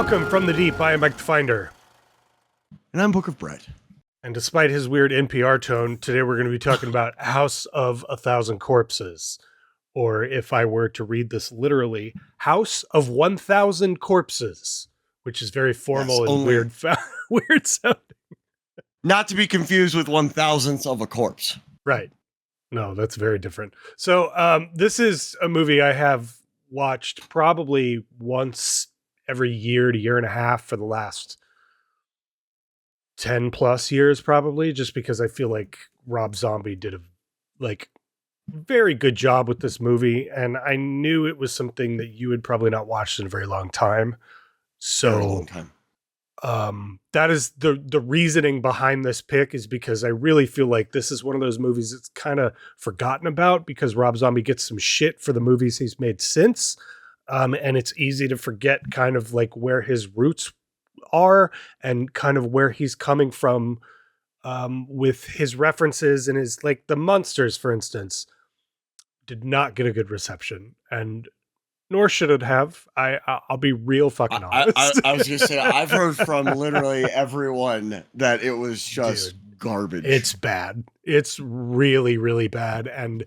Welcome from the deep. I am Mike the Finder. And I'm Book of Bread. And despite his weird NPR tone, today we're going to be talking about House of a Thousand Corpses. Or if I were to read this literally, House of 1,000 Corpses, which is very formal and weird sounding. Not to be confused with 1,000th of a corpse. Right. No, that's very different. So this is a movie I have watched probably once every year to year and a half for the last 10 plus years, probably, just because I feel like RobZombie did a very good job with this movie. And I knew it was something that you had probably not watched in a very long time. So very long time. That is the reasoning behind this pick, is because I really feel like this is one of those movies that's kind of forgotten about because RobZombie gets some shit for the movies he's made since. And it's easy to forget kind of like where his roots are and kind of where he's coming from with his references and his, like, the Munsters, for instance, did not get a good reception, and nor should it have. I'll be real fucking honest. I was going to say, I've heard from literally everyone that it was just garbage. It's bad. It's really, really bad, and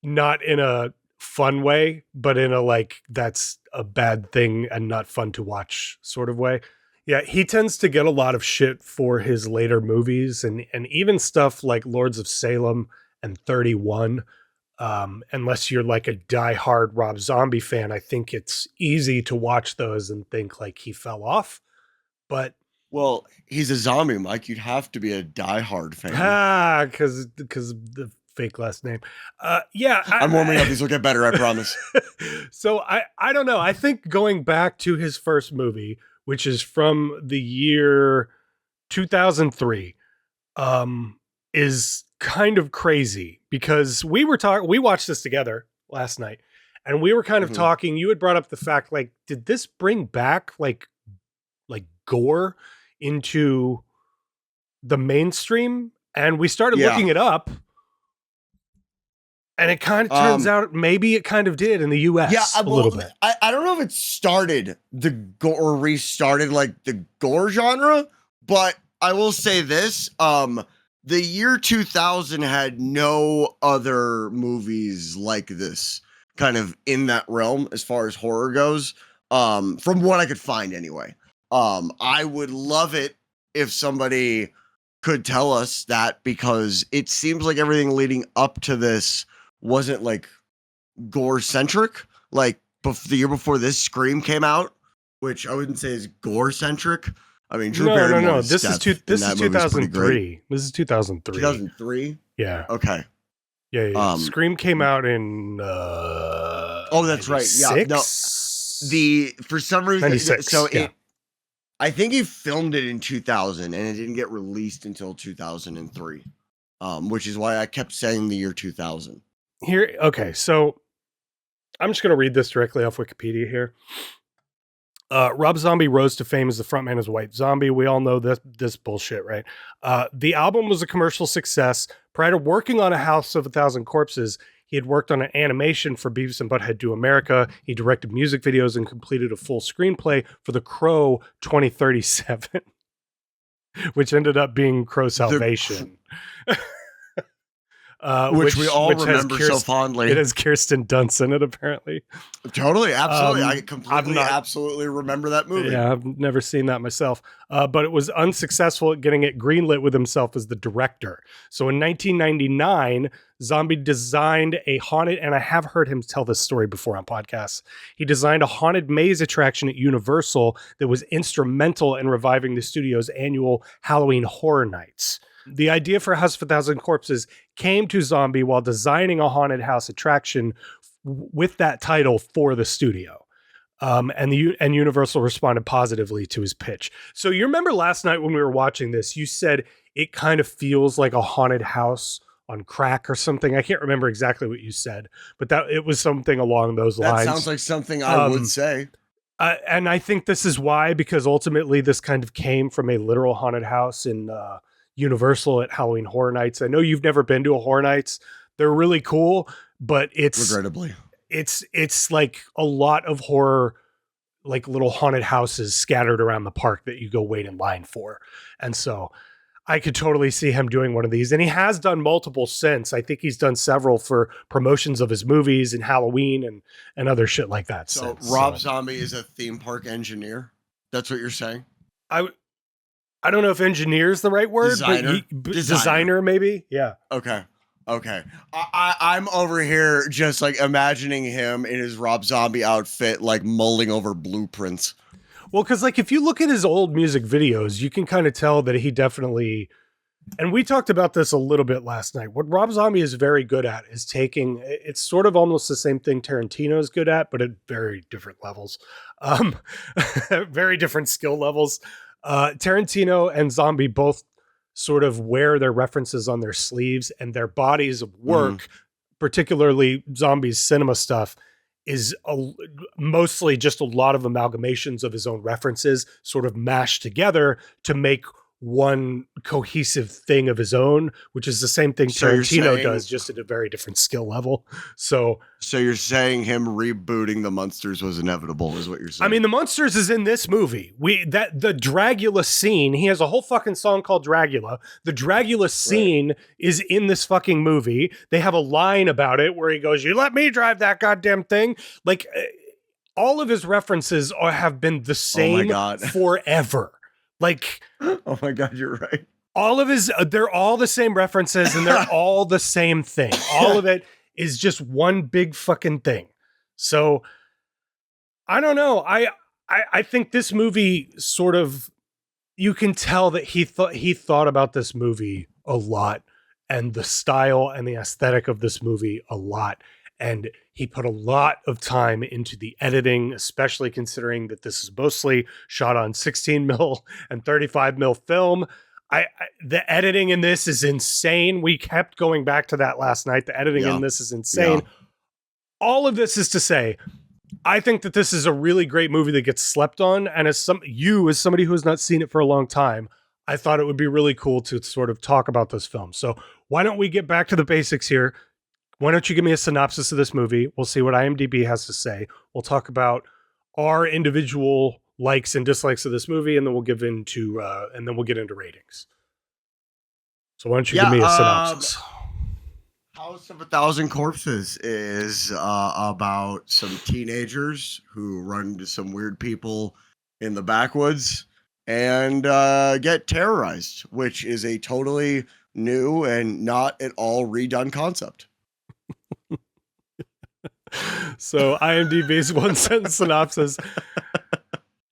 not in a fun way, but in a like, that's a bad thing and not fun to watch sort of way. Yeah, he tends to get a lot of shit for his later movies and even stuff like Lords of Salem and 31. Unless you're like a diehard RobZombie fan, I think it's easy to watch those and think like he fell off. But well, he's a zombie, Mike. You'd have to be a diehard fan. Because the fake last name. Yeah, I'm warming up. These will get better, I promise. So I don't know. I think going back to his first movie, which is from the year 2003, is kind of crazy because we watched this together last night and we were kind of talking. You had brought up the fact, like, did this bring back like gore into the mainstream? And we started looking it up. And it kind of turns out maybe it kind of did in the US a little bit. I don't know if it started the gore or restarted like the gore genre, but I will say this. The year 2000 had no other movies like this kind of in that realm as far as horror goes, from what I could find anyway. I would love it if somebody could tell us that, because it seems like everything leading up to this wasn't like gore centric. Like the year before this, Scream came out, which I wouldn't say is gore centric. I mean, Drew Barrymore. No. This is 2003. This is 2003. 2003. Yeah. Okay. Yeah. Scream came out in. That's right. Yeah. No. For some reason. 96. So I think he filmed it in 2000, and it didn't get released until 2003. Which is why I kept saying the year 2000. Here, okay, so I'm just going to read this directly off Wikipedia here. RobZombie rose to fame as the frontman as White Zombie. We all know this bullshit, right? The album was a commercial success. Prior to working on A House of a Thousand Corpses, he had worked on an animation for Beavis and Butthead Do America. He directed music videos and completed a full screenplay for The Crow 2037, which ended up being Crow Salvation. Which we all remember so fondly. It has Kirsten Dunst in it, apparently. Totally, absolutely. I completely, absolutely remember that movie. Yeah, I've never seen that myself. But it was unsuccessful at getting it greenlit with himself as the director. So in 1999, Zombie designed a haunted, and I have heard him tell this story before on podcasts. He designed a haunted maze attraction at Universal that was instrumental in reviving the studio's annual Halloween Horror Nights. The idea for House of a Thousand Corpses came to Zombie while designing a haunted house attraction with that title for the studio. And Universal responded positively to his pitch. So you remember last night when we were watching this, you said it kind of feels like a haunted house on crack or something. I can't remember exactly what you said, but that it was something along those lines. That sounds like something I would say. And I think this is why, because ultimately this kind of came from a literal haunted house in Universal at Halloween Horror Nights. I know you've never been to a Horror Nights. They're really cool, but it's regrettably it's like a lot of horror like little haunted houses scattered around the park that you go wait in line for. And so I could totally see him doing one of these. And he has done multiple since. I think he's done several for promotions of his movies and Halloween and other shit like that. So since. Rob Zombie is a theme park engineer. That's what you're saying? I don't know if engineer is the right word, Designer? but designer maybe. Yeah. Okay. I'm over here just like imagining him in his Rob Zombie outfit, like mulling over blueprints. Well, because like if you look at his old music videos, you can kind of tell that he definitely, and we talked about this a little bit last night. What Rob Zombie is very good at is taking, it's sort of almost the same thing Tarantino is good at, but at very different levels, very different skill levels. Tarantino and Zombie both sort of wear their references on their sleeves, and their bodies of work, particularly Zombie's cinema stuff, is mostly just a lot of amalgamations of his own references sort of mashed together to make one cohesive thing of his own, which is the same thing Tarantino does, just at a very different skill level. So you're saying him rebooting the Munsters was inevitable, is what you're saying? I mean, the Munsters is in this movie. The Dragula scene, he has a whole fucking song called Dragula. The Dragula scene is in this fucking movie. They have a line about it where he goes, "You let me drive that goddamn thing." Like, all of his references have been the same forever. Like, oh my God, you're right. All of his, they're all the same references and they're all the same thing. All of it is just one big fucking thing. So I don't know. I think this movie sort of, you can tell that he thought about this movie a lot and the style and the aesthetic of this movie a lot. And he put a lot of time into the editing, especially considering that this is mostly shot on 16 mil and 35 mil film. The editing in this is insane. We kept going back to that last night. The editing in this is insane. Yeah. All of this is to say, I think that this is a really great movie that gets slept on. And as somebody who has not seen it for a long time, I thought it would be really cool to sort of talk about this film. So why don't we get back to the basics here? Why don't you give me a synopsis of this movie? We'll see what IMDb has to say. We'll talk about our individual likes and dislikes of this movie, and then we'll get into ratings. So why don't you give me a synopsis? House of a Thousand Corpses is about some teenagers who run into some weird people in the backwoods and get terrorized, which is a totally new and not at all redone concept. So IMDb's one sentence synopsis: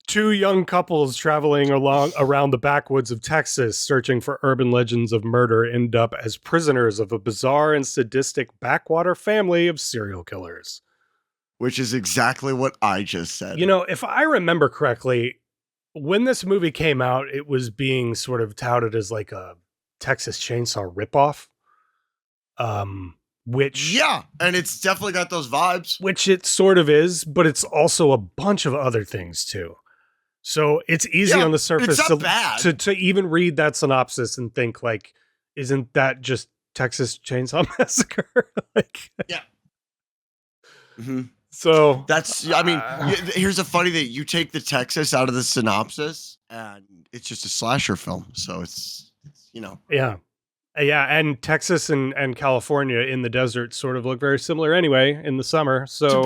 two young couples traveling around the backwoods of Texas searching for urban legends of murder end up as prisoners of a bizarre and sadistic backwater family of serial killers. Which is exactly what I just said. You know, if I remember correctly, when this movie came out, it was being sort of touted as like a Texas Chainsaw ripoff. Which, yeah, and it's definitely got those vibes. Which it sort of is, but it's also a bunch of other things too. So it's easy on the surface to even read that synopsis and think like, isn't that just Texas Chainsaw Massacre? Like, yeah. Mm-hmm. So that's, I mean, here's a funny thing. You take the Texas out of the synopsis and it's just a slasher film. So it's you know. Yeah. Yeah, and Texas and California in the desert sort of look very similar anyway in the summer. So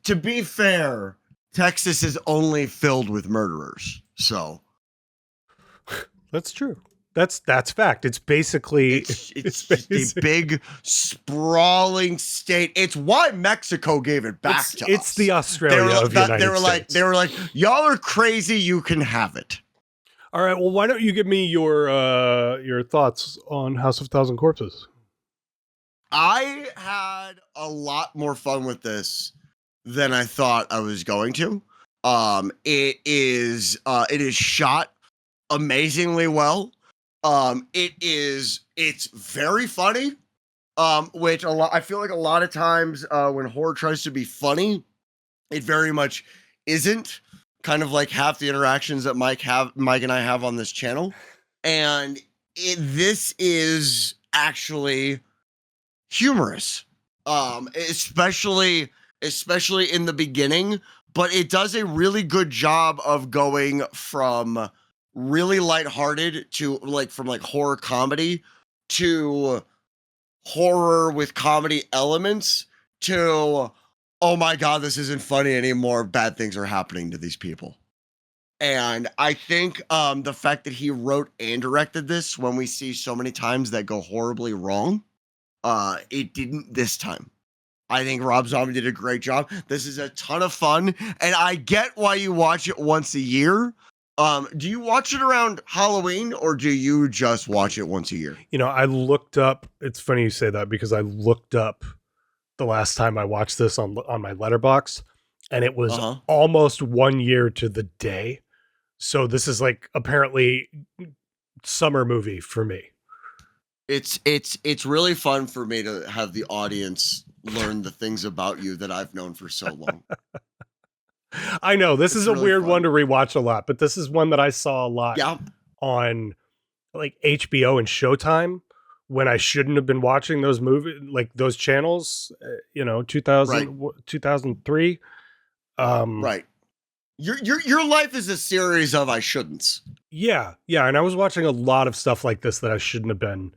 to be fair, Texas is only filled with murderers. So that's true. That's fact. It's basically it's a big sprawling state. It's why Mexico gave it back to us. It's the Australia of the United States. They were like, y'all are crazy. You can have it. All right, well, why don't you give me your thoughts on House of Thousand Corpses? I had a lot more fun with this than I thought I was going to. It is shot amazingly well. It's very funny. Which I feel like a lot of times when horror tries to be funny, it very much isn't. Kind of like half the interactions that Mike and I have on this channel. And this is actually humorous. Especially in the beginning. but it does a really good job of going from really lighthearted to from horror comedy to horror with comedy elements to, oh my God, this isn't funny anymore. Bad things are happening to these people. And I think the fact that he wrote and directed this when we see so many times that go horribly wrong, it didn't this time. I think Rob Zombie did a great job. This is a ton of fun, and I get why you watch it once a year. Do you watch it around Halloween, or do you just watch it once a year? You know, I looked up, it's funny you say that because I looked up the last time I watched this on my Letterboxd, and it was almost 1 year to the day. So this is like apparently summer movie for me. It's really fun for me to have the audience learn the things about you that I've known for so long. I know this is a really weird one to rewatch a lot, but this is one that I saw a lot on like HBO and Showtime when I shouldn't have been watching those movies, like those channels, 2003. Right. Your life is a series of I shouldn'ts. Yeah. And I was watching a lot of stuff like this that I shouldn't have been.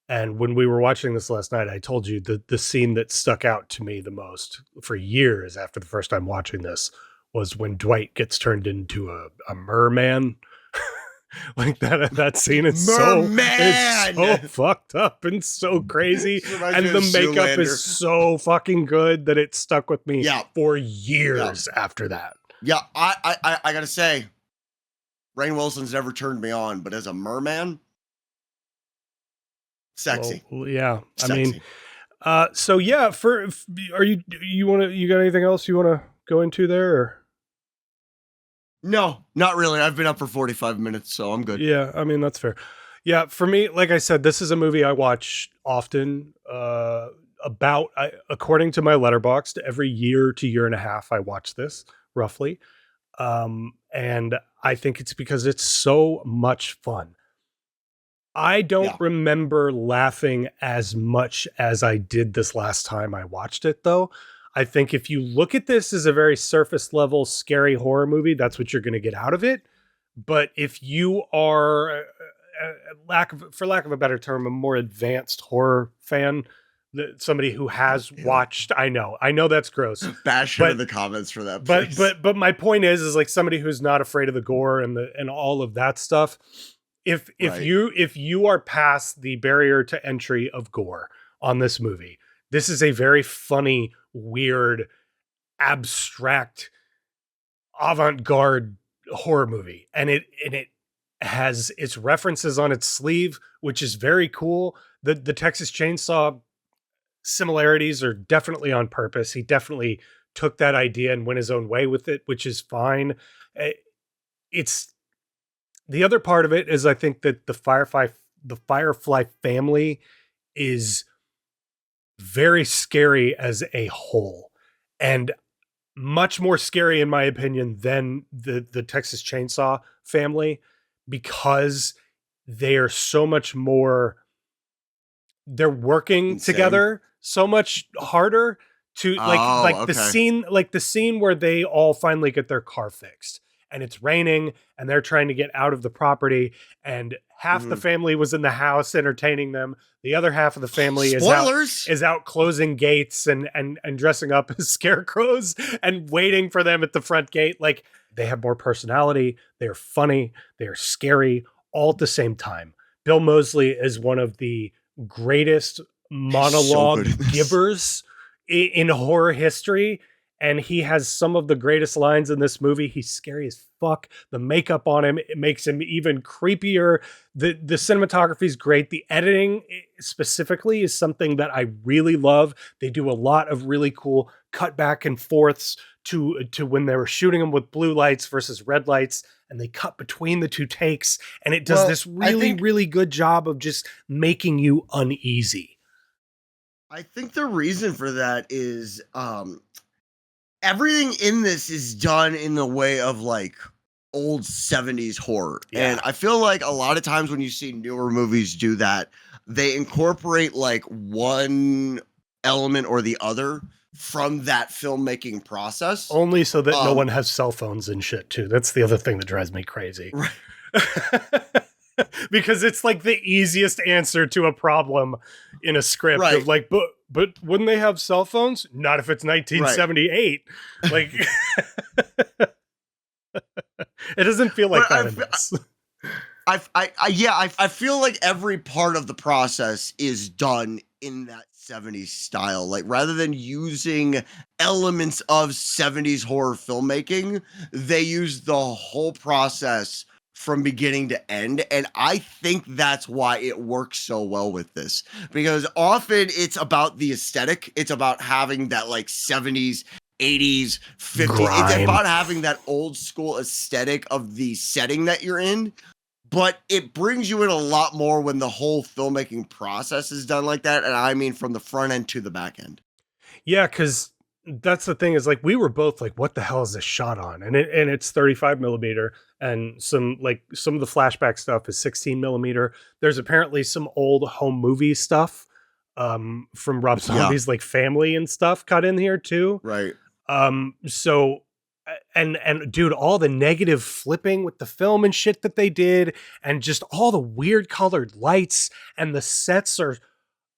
And when we were watching this last night, I told you the scene that stuck out to me the most for years after the first time watching this was when Dwight gets turned into a merman. Like that scene is so fucked up and so crazy. And the makeup is so fucking good that it stuck with me for years after that. Yeah, I gotta say, Rainn Wilson's never turned me on, but as a merman, sexy. Well, yeah, sexy. I mean, so yeah, you got anything else you want to go into there? Or? No, not really. I've been up for 45 minutes, so I'm good. Yeah, I mean, that's fair. Yeah, for me, like I said, this is a movie I watch often. According to my Letterboxd, every year to year and a half, I watch this roughly. And I think it's because it's so much fun. I don't remember laughing as much as I did this last time I watched it, though. I think if you look at this as a very surface level, scary horror movie, that's what you're going to get out of it. But if you are, for lack of a better term, a more advanced horror fan, somebody who has watched, I know that's gross. Bash in the comments for that. But my point is like somebody who's not afraid of the gore and all of that stuff. If you are past the barrier to entry of gore on this movie, this is a very funny, weird, abstract, avant-garde horror movie, and it has its references on its sleeve, which is very cool. The Texas Chainsaw similarities are definitely on purpose. He definitely took that idea and went his own way with it, which is fine. It's the other part of it is I think that the Firefly family is very scary as a whole, and much more scary in my opinion than the Texas Chainsaw family, because they are so much more, they're working together so much harder to the scene where they all finally get their car fixed and it's raining and they're trying to get out of the property, and half the family was in the house entertaining them. The other half of the family is out closing gates and dressing up as scarecrows and waiting for them at the front gate. Like, they have more personality. They're funny. They're scary all at the same time. Bill Moseley is one of the greatest monologue givers in horror history. And he has some of the greatest lines in this movie. He's scary as fuck. The makeup on him, it makes him even creepier. The cinematography is great. The editing specifically is something that I really love. They do a lot of really cool cut back and forths to when they were shooting them with blue lights versus red lights, and they cut between the two takes. And it does this really good job of just making you uneasy. I think the reason for that is, everything in this is done in the way of like old 70s horror. Yeah. And I feel like a lot of times when you see newer movies do that, they incorporate like one element or the other. from that filmmaking process. Only so that no one has cell phones and shit too. That's the other thing that drives me crazy. Right. Because it's like the easiest answer to a problem in a script Right. of like, but wouldn't they have cell phones? Not if it's 1978. Right. Like, it doesn't feel like that in this. I feel like every part of the process is done in that 70s style. Like, rather than using elements of 70s horror filmmaking, they use the whole process from beginning to end. And I think that's why it works so well with this, because often it's about the aesthetic. It's about having that like 70s, 80s, 50s. Grime. It's about having that old school aesthetic of the setting that you're in. But it brings you in a lot more when the whole filmmaking process is done like that. And I mean, from the front end to the back end. Yeah, because that's the thing is like we were both like, what the hell is this shot on? And it's 35 millimeter, and some of the flashback stuff is 16 millimeter. There's apparently some old home movie stuff from Rob Zombie's like family and stuff cut in here too. Right. So and dude, all the negative flipping with the film and shit that they did, and just all the weird colored lights, and the sets are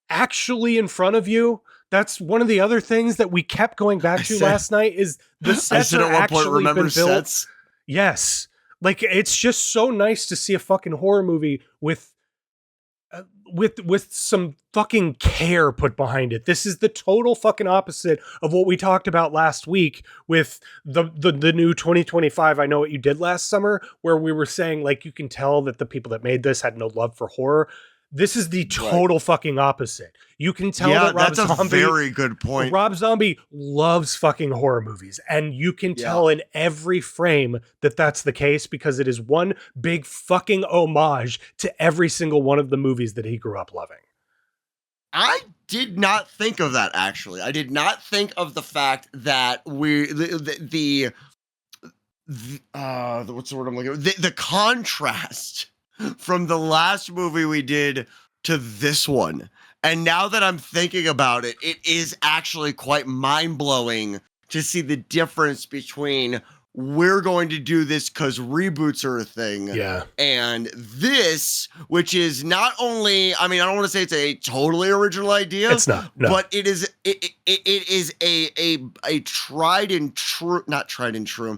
actually in front of you. That's one of the other things that we kept going back to last night is the sets are actually been built. Sets? Yes. Like, it's just so nice to see a fucking horror movie with some fucking care put behind it. This is the total fucking opposite of what we talked about last week with the new 2025 I Know What You Did Last Summer, where we were saying like you can tell that the people that made this had no love for horror. This is the total fucking opposite. You can tell that Rob Zombie, that's a very good point. Rob Zombie loves fucking horror movies, and you can tell in every frame that that's the case, because it is one big fucking homage to every single one of the movies that he grew up loving. I did not think of that, actually. I did not think of the fact that what's the word I'm looking for? The contrast from the last movie we did to this one. And now that I'm thinking about it, it is actually quite mind-blowing to see the difference between we're going to do this because reboots are a thing. Yeah. And this, which is not only, I mean, I don't want to say it's a totally original idea. It's not. No. But it is a tried and true, not tried and true.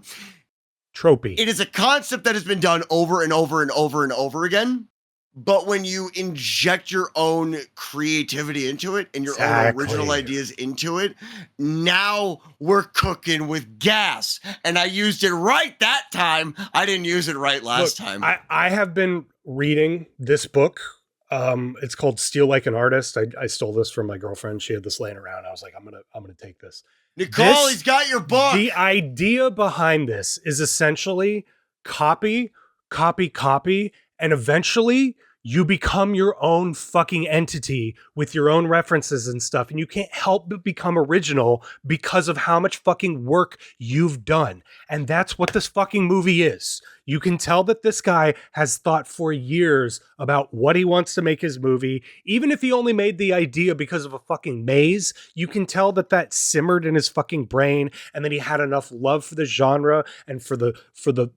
Tropey. It is a concept that has been done over and over and over and over again. But when you inject your own creativity into it and your own original ideas into it, now we're cooking with gas. And I used it right that time. I didn't use it right last time. I have been reading this book. It's called Steal Like an Artist. I stole this from my girlfriend. She had this laying around. I was like, I'm gonna take this. Nicole, he's got your book. The idea behind this is essentially copy, and eventually you become your own fucking entity with your own references and stuff. And you can't help but become original because of how much fucking work you've done. And that's what this fucking movie is. You can tell that this guy has thought for years about what he wants to make his movie. Even if he only made the idea because of a fucking maze, you can tell that that simmered in his fucking brain, and that he had enough love for the genre and for the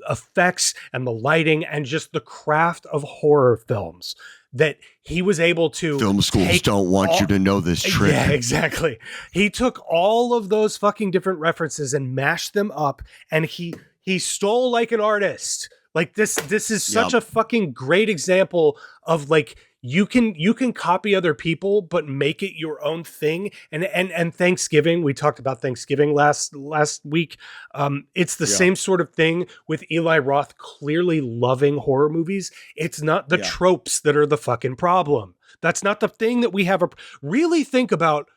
effects and the lighting and just the craft of horror films, that he was able to. Film schools don't want you to know this trick. Yeah, exactly. He took all of those fucking different references and mashed them up, and he stole like an artist. Like this is such a fucking great example of like you can copy other people but make it your own thing. And Thanksgiving, we talked about Thanksgiving last week. It's the same sort of thing with Eli Roth clearly loving horror movies. It's not the tropes that are the fucking problem. That's not the thing that we have. Really think about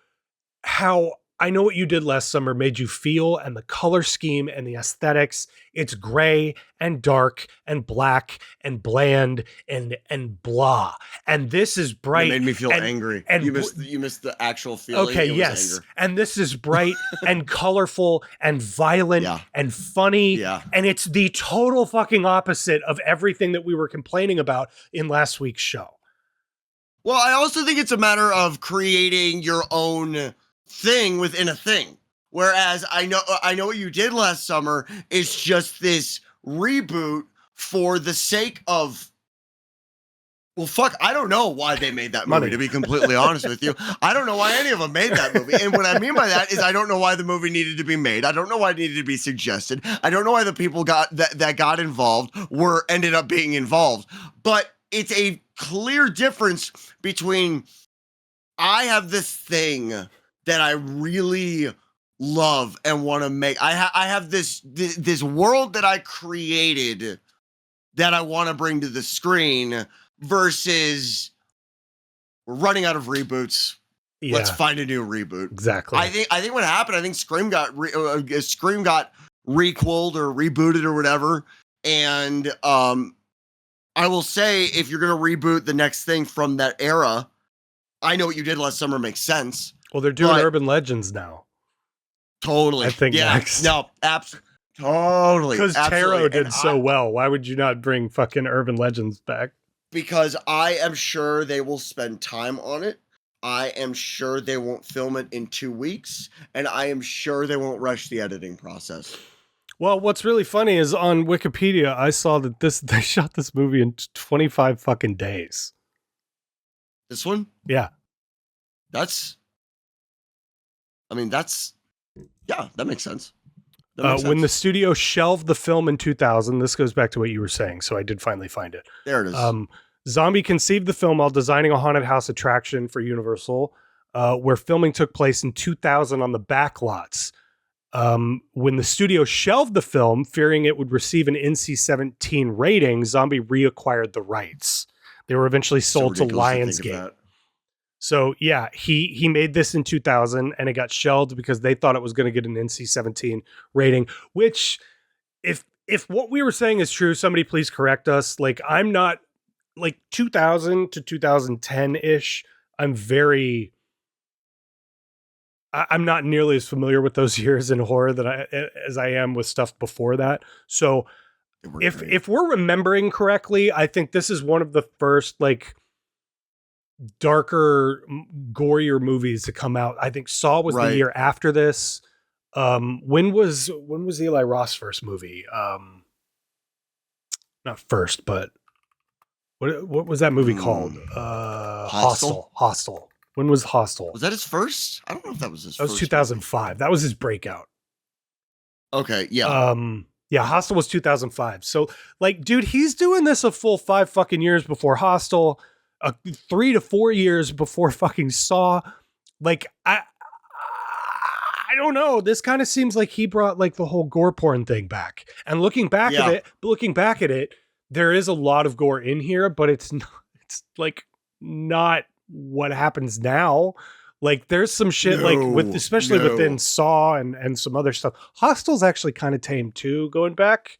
how I Know What You Did Last Summer made you feel, and the color scheme and the aesthetics. It's gray and dark and black and bland and blah. And this is bright. It made me feel angry. And you missed the actual feeling. Okay, yes. Anger. And this is bright and colorful and violent and funny. Yeah. And it's the total fucking opposite of everything that we were complaining about in last week's show. Well, I also think it's a matter of creating your own thing within a thing. Whereas I know what you did last summer is just this reboot for the sake of, well, fuck, I don't know why they made that movie, Money. to be completely honest with you. I don't know why any of them made that movie. And what I mean by that is I don't know why the movie needed to be made. I don't know why it needed to be suggested. I don't know why the people that got involved ended up being involved. But it's a clear difference between, I have this thing that I really love and want to make. I have this world that I created that I want to bring to the screen, versus we're running out of reboots. Yeah, Let's find a new reboot. exactly. I think what happened, I think Scream got requelled or rebooted or whatever. And I will say, if you're gonna reboot the next thing from that era, I Know What You Did Last Summer makes sense. Well, they're doing Urban Legends now. Totally. I think yeah. next. No, totally. Because Tarot did And so well. Why would you not bring fucking Urban Legends back? Because I am sure they will spend time on it. I am sure they won't film it in 2 weeks. And I am sure they won't rush the editing process. Well, what's really funny is on Wikipedia, I saw that they shot this movie in 25 fucking days. This one? Yeah. Yeah, that makes sense. When the studio shelved the film in 2000, this goes back to what you were saying, so I did finally find it. There it is. Zombie conceived the film while designing a haunted house attraction for Universal, where filming took place in 2000 on the backlots. When the studio shelved the film, fearing it would receive an NC-17 rating, Zombie reacquired the rights. They were eventually sold to Lionsgate. So yeah, he made this in 2000 and it got shelved because they thought it was going to get an NC-17 rating, which if what we were saying is true, somebody please correct us. Like, I'm not, like, 2000 to 2010-ish, I'm not nearly as familiar with those years in horror as I am with stuff before that. So if we're remembering correctly, I think this is one of the first, like, darker, gorier movies to come out. I think Saw was the year after this. When was Eli Roth's first movie? Not first, but what was that movie called? Hostel. When was Hostel? Was that his first? I don't know if that was his first. That was 2005. Movie. That was his breakout. Okay, yeah. Yeah, Hostel was 2005. So, like, dude, he's doing this a full 5 fucking years before Hostel, 3 to 4 years before fucking Saw. Like, I don't know. This kind of seems like he brought, like, the whole gore porn thing back. And looking back at it, there is a lot of gore in here, but it's not what happens now. Like, there's some shit especially within Saw and some other stuff. Hostel's actually kind of tame too, going back.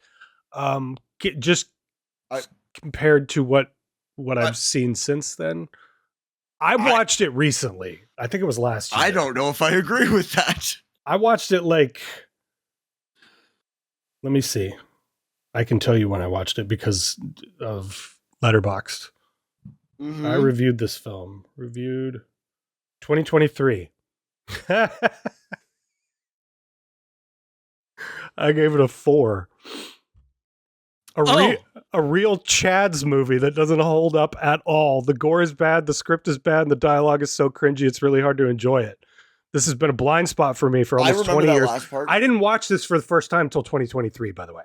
Compared to what I've seen since then. I watched it recently. I think it was last year. I don't know if I agree with that. I watched it let me see. I can tell you when I watched it because of Letterboxd. Mm-hmm. I reviewed this film. 2023. I gave it a 4. A real Chad's movie that doesn't hold up at all. The gore is bad, the script is bad, and the dialogue is so cringy it's really hard to enjoy it. This has been a blind spot for me for almost 20 years. I didn't watch this for the first time until 2023, by the way.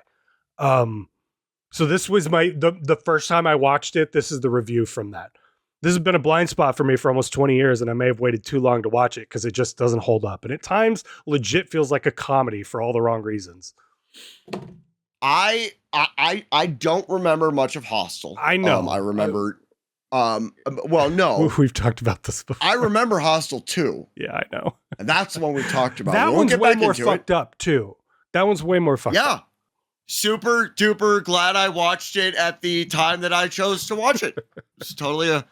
So this was the first time I watched it. This is the review from that. This has been a blind spot for me for almost 20 years, and I may have waited too long to watch it because it just doesn't hold up. And at times, legit feels like a comedy for all the wrong reasons. I don't remember much of Hostel. I know. I remember. Well, no. We've talked about this before. I remember Hostel 2. Yeah, I know. And that's the one we talked about. That one's way more fucked up, too. That one's way more fucked up. Yeah. Super duper glad I watched it at the time that I chose to watch it. It's totally a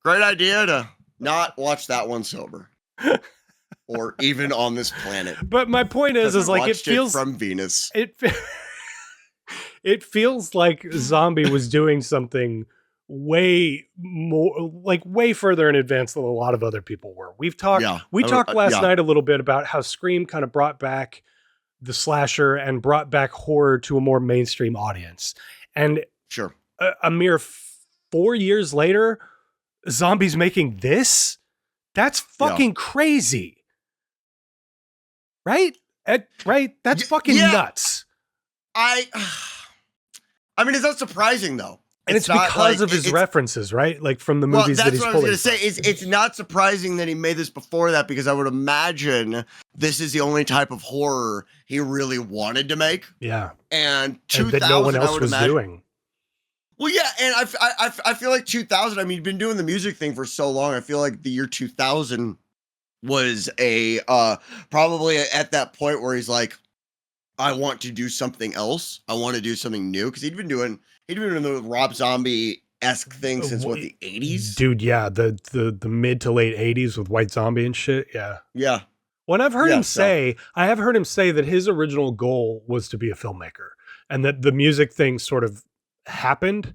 great idea to not watch that one sober. Or even on this planet. But my point is like, it feels from Venus. It feels like Zombie was doing something way more, like way further in advance than a lot of other people were. We talked last Yeah, night a little bit about how Scream kind of brought back the slasher and brought back horror to a more mainstream audience. And sure. a mere 4 years later, Zombies making this? That's fucking crazy. Right? Right? That's fucking nuts. I mean, it's not surprising though. And it's because of his references, right? Like from the movies that he's pulling. Well, that's what I was going to say. It's not surprising that he made this before that, because I would imagine this is the only type of horror he really wanted to make. Yeah. And 2000, that no one else was doing. Well, yeah, and I feel like 2000, I mean, you've been doing the music thing for so long. I feel like the year 2000 was a probably at that point where he's like, I want to do something else. I want to do something new, because he'd been doing the RobZombie-esque thing since what, the 80s? Dude, yeah, the mid to late 80s with White Zombie and shit. Yeah. Yeah. When I have heard him say that his original goal was to be a filmmaker, and that the music thing sort of happened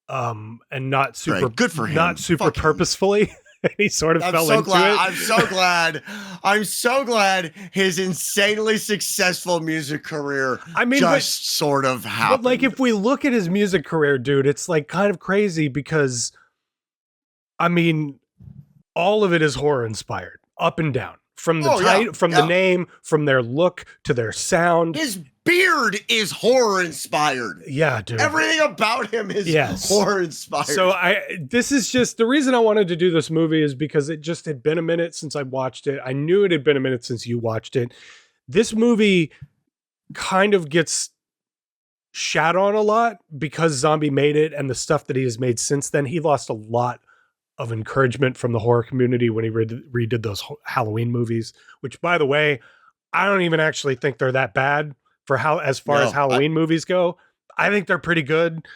and not super good for him. Not super purposefully. He sort of fell into it. I'm so glad his insanely successful music career sort of happened. But like, if we look at his music career, dude, it's like kind of crazy, because I mean, all of it is horror inspired, up and down. From the the name, from their look to their sound. His beard is horror inspired. Yeah, dude. Everything about him is horror inspired. So this is just the reason I wanted to do this movie, is because it just had been a minute since I watched it. I knew it had been a minute since you watched it. This movie kind of gets shat on a lot because Zombie made it, and the stuff that he has made since then. He lost a lot of encouragement from the horror community when he redid those Halloween movies, which, by the way, I don't even actually think they're that bad for as far as Halloween movies go. I think they're pretty good.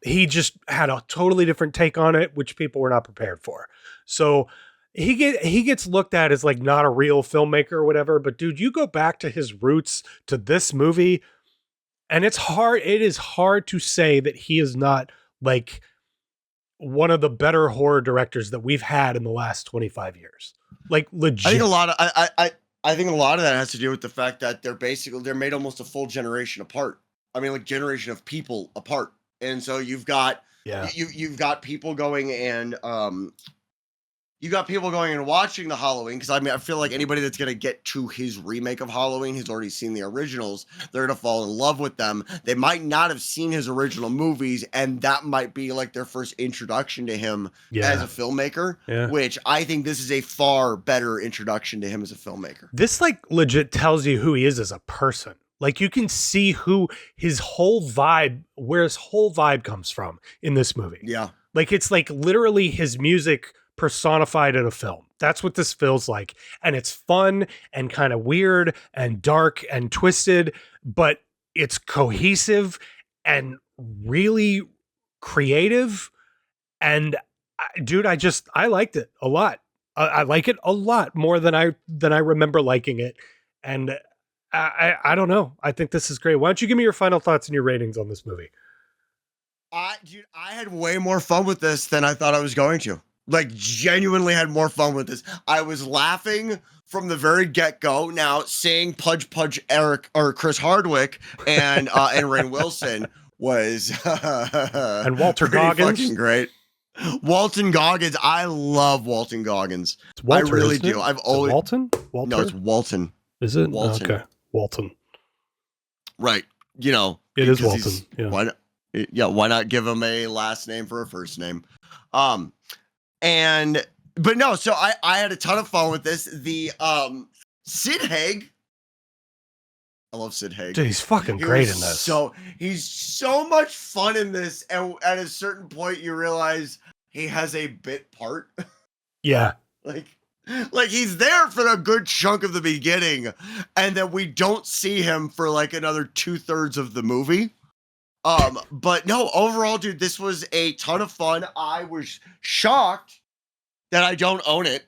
He just had a totally different take on it, which people were not prepared for. So he gets looked at as like not a real filmmaker or whatever, but dude, you go back to his roots, to this movie, and it is hard to say that he is not like one of the better horror directors that we've had in the last 25 years. Like, legit. I think a lot of that has to do with the fact that they're made almost a full generation apart. I mean, like, generation of people apart. And so you've got people going and watching the Halloween, because I mean, I feel like anybody that's going to get to his remake of Halloween has already seen the originals. They're going to fall in love with them. They might not have seen his original movies, and that might be like their first introduction to him as a filmmaker, which I think this is a far better introduction to him as a filmmaker. This like legit tells you who he is as a person. Like, you can see who his whole vibe, where his whole vibe comes from in this movie. Yeah. Like, it's like literally his music personified in a film. That's what this feels like. And it's fun and kind of weird and dark and twisted, but it's cohesive and really creative. And dude, I liked it a lot. I like it a lot more than I remember liking it. And I don't know. I think this is great. Why don't you give me your final thoughts and your ratings on this movie? I had way more fun with this than I thought I was going to. Like, genuinely had more fun with this. I was laughing from the very get-go. Now, seeing Pudge Eric or Chris Hardwick and Rainn Wilson was and Walter Goggins, fucking great. Walton Goggins, I love Walton Goggins. It's Walter, I really do. I've always Walton. No, it's Walton. Is it Walton? Okay, Walton. Right. You know, it is Walton. Yeah. Why not give him a last name for a first name? But no, so I had a ton of fun with this. The Sid Haig, I love Sid Haig. Dude, he's fucking great in this. So he's so much fun in this, and at a certain point you realize he has a bit part. Yeah. Like he's there for a good chunk of the beginning, and then we don't see him for like another 2/3 of the movie. But no, overall, dude, this was a ton of fun. I was shocked that I don't own it,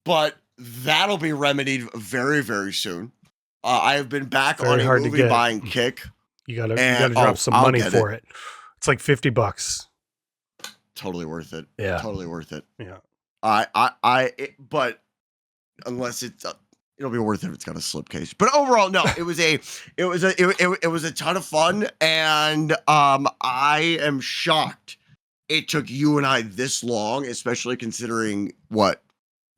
but that'll be remedied very, very soon. I have been back on a movie buying kick. You gotta drop some money for it. It's like $50. totally worth it. Yeah. Totally worth it. Yeah. But unless it's, it'll be worth it if it's got a slipcase. But overall, no, it was a ton of fun, and I am shocked it took you and I this long, especially considering what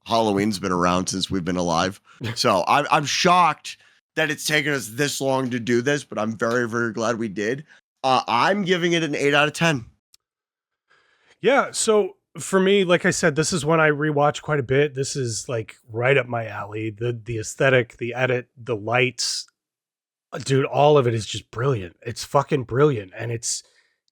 Halloween's been around since we've been alive. So I'm shocked that it's taken us this long to do this, but I'm very, very glad we did. I'm giving it an 8 out of 10. Yeah. So for me, like I said, this is one I rewatch quite a bit. This is like right up my alley. The aesthetic, the edit, the lights, dude, all of it is just brilliant. It's fucking brilliant. And it's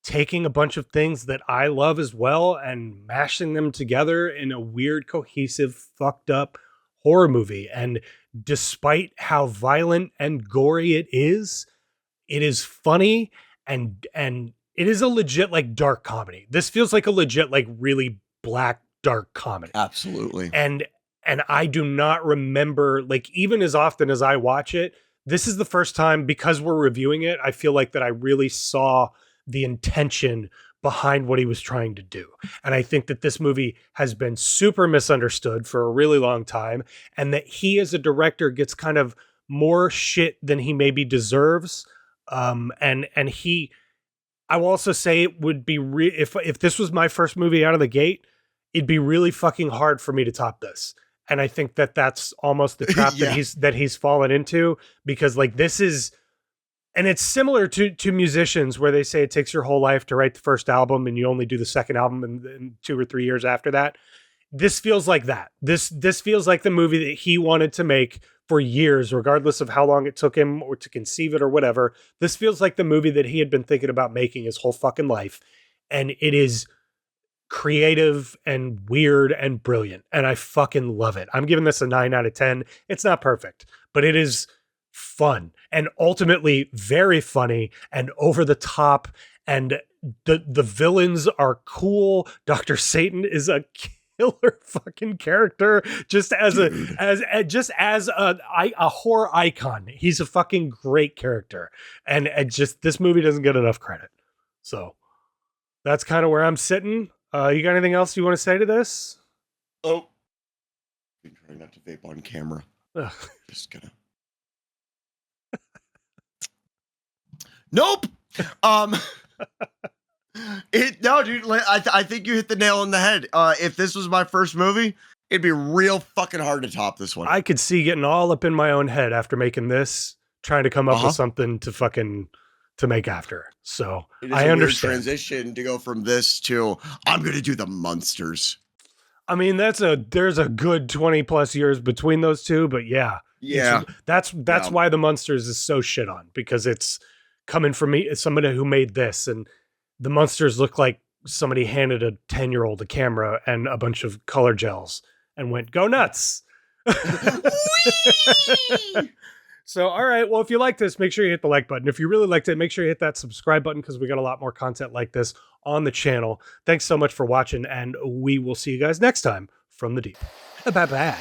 taking a bunch of things that I love as well and mashing them together in a weird, cohesive, fucked up horror movie. And despite how violent and gory it is funny and it is a legit like dark comedy. This feels like a legit like really black dark comedy. Absolutely. And I do not remember, like, even as often as I watch it, this is the first time, because we're reviewing it, I feel like that I really saw the intention behind what he was trying to do. And I think that this movie has been super misunderstood for a really long time, and that he as a director gets kind of more shit than he maybe deserves. And he, I will also say it would be if this was my first movie out of the gate, it'd be really fucking hard for me to top this. And I think that that's almost the trap that he's fallen into, because like this is, and it's similar to musicians where they say it takes your whole life to write the first album and you only do the second album in 2 or 3 years after that. This feels like that. This feels like the movie that he wanted to make for years, regardless of how long it took him or to conceive it or whatever. This feels like the movie that he had been thinking about making his whole fucking life. And it is creative and weird and brilliant. And I fucking love it. I'm giving this a 9 out of 10. It's not perfect, but it is fun and ultimately very funny and over the top. And the villains are cool. Dr. Satan is a killer fucking character, just as a horror icon. He's a fucking great character, and just this movie doesn't get enough credit. So that's kind of where I'm sitting. You got anything else you want to say to this? Oh, I'm trying not to vape on camera. Ugh. Just gonna. Nope. No, dude. I think you hit the nail on the head. If this was my first movie, it'd be real fucking hard to top this one. I could see getting all up in my own head after making this, trying to come up with something to make after. So I understand. Weird transition to go from this to I'm gonna do the Munsters. I mean, there's a good 20 plus years between those two, but yeah, that's why the Munsters is so shit on, because it's coming from me, somebody who made this, and the Munsters look like somebody handed a 10-year-old a camera and a bunch of color gels and went, go nuts. So, all right. Well, if you like this, make sure you hit the like button. If you really liked it, make sure you hit that subscribe button, because we got a lot more content like this on the channel. Thanks so much for watching, and we will see you guys next time from the deep. Bye-bye.